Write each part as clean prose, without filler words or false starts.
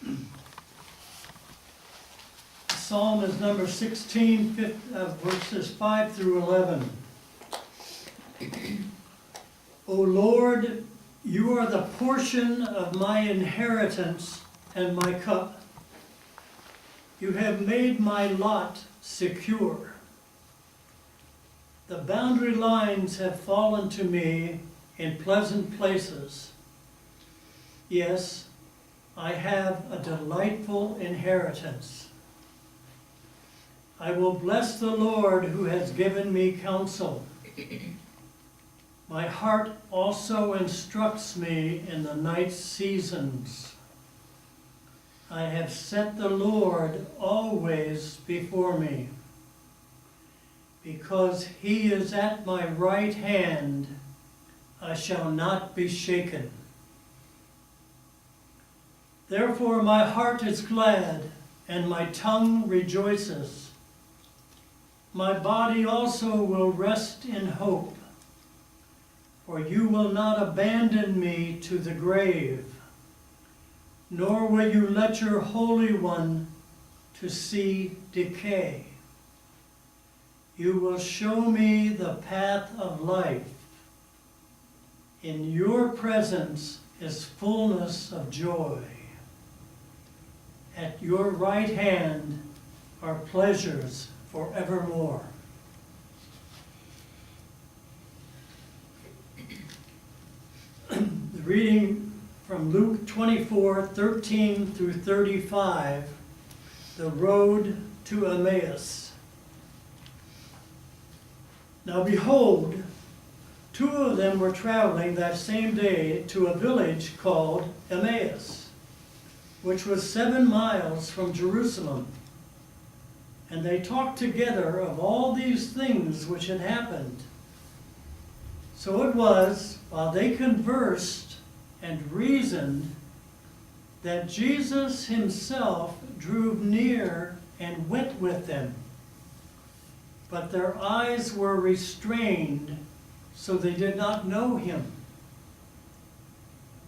The psalm is number 16, verses 5 through 11. O Lord, you are the portion of my inheritance and my cup. You have made my lot secure. The boundary lines have fallen to me in pleasant places. Yes, I have a delightful inheritance. I will bless the Lord who has given me counsel. My heart also instructs me in the night seasons. I have set the Lord always before me. Because he is at my right hand, I shall not be shaken. Therefore my heart is glad, and my tongue rejoices. My body also will rest in hope, for you will not abandon me to the grave, nor will you let your Holy One to see decay. You will show me the path of life. In your presence is fullness of joy. At your right hand are pleasures forevermore. The reading from Luke 24:13 through 35, the road to Emmaus. Now behold, two of them were traveling that same day to a village called Emmaus, which was 7 miles from Jerusalem. And they talked together of all these things which had happened. So it was, while they conversed and reasoned, that Jesus himself drew near and went with them. But their eyes were restrained, so they did not know him.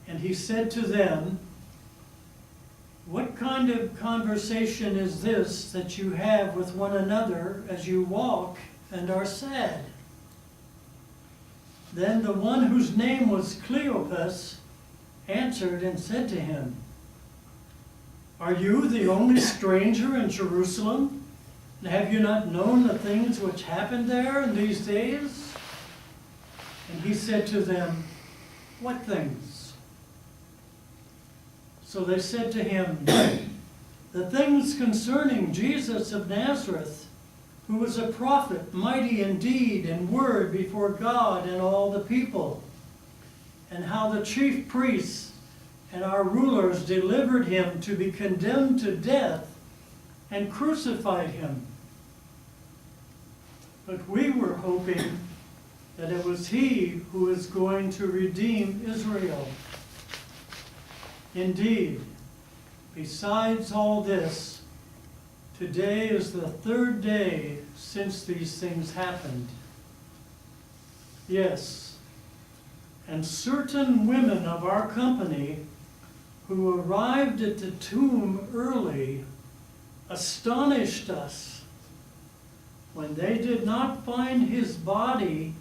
And he said to them, "What kind of conversation is this that you have with one another as you walk and are sad?" Then the one whose name was Cleopas answered and said to him, "Are you the only stranger in Jerusalem? And have you not known the things which happened there in these days?" And he said to them, "What things?" So they said to him, "The things concerning Jesus of Nazareth, who was a prophet, mighty in deed and word before God and all the people, and how the chief priests and our rulers delivered him to be condemned to death and crucified him. But we were hoping that it was he who was going to redeem Israel. Indeed, besides all this, today is the 3rd day since these things happened. Yes, and certain women of our company who arrived at the tomb early astonished us. When they did not find his body,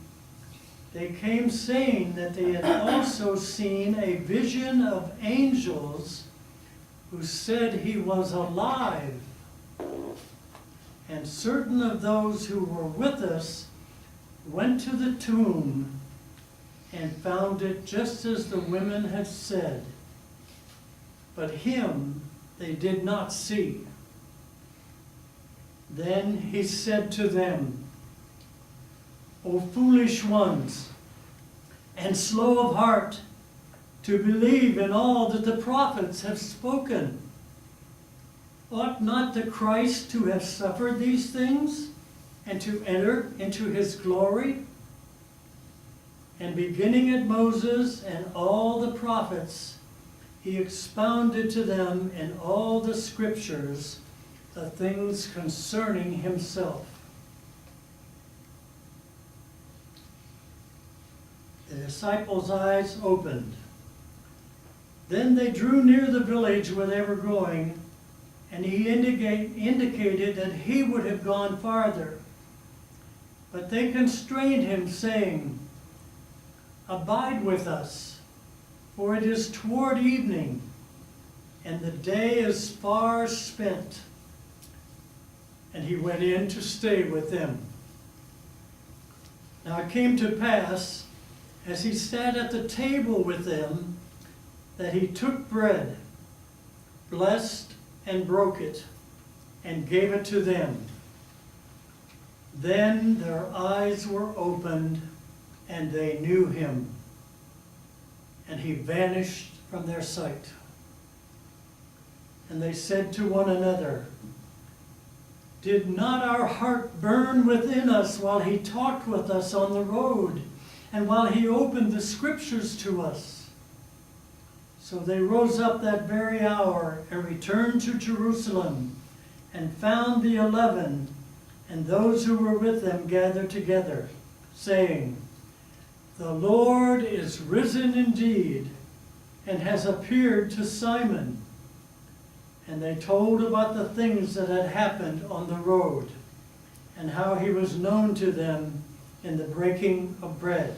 they came saying that they had also seen a vision of angels who said he was alive. And certain of those who were with us went to the tomb and found it just as the women had said, but him they did not see." Then he said to them, "O foolish ones, and slow of heart to believe in all that the prophets have spoken. Ought not the Christ to have suffered these things and to enter into his glory?" And beginning at Moses and all the prophets, he expounded to them in all the scriptures the things concerning himself. The disciples' eyes opened, Then they drew near the village where they were going, and he indicated that he would have gone farther. But they constrained him, saying, "Abide with us, for it is toward evening, and the day is far spent." And he went in to stay with them. Now it came to pass, as he sat at the table with them, that he took bread, blessed and broke it, and gave it to them. Then their eyes were opened, and they knew him, and he vanished from their sight. And they said to one another, "Did not our heart burn within us while he talked with us on the road, and while he opened the scriptures to us?" So they rose up that very hour and returned to Jerusalem, and found the 11 and those who were with them gathered together, saying, "The Lord is risen indeed, and has appeared to Simon." And they told about the things that had happened on the road, and how he was known to them in the breaking of bread.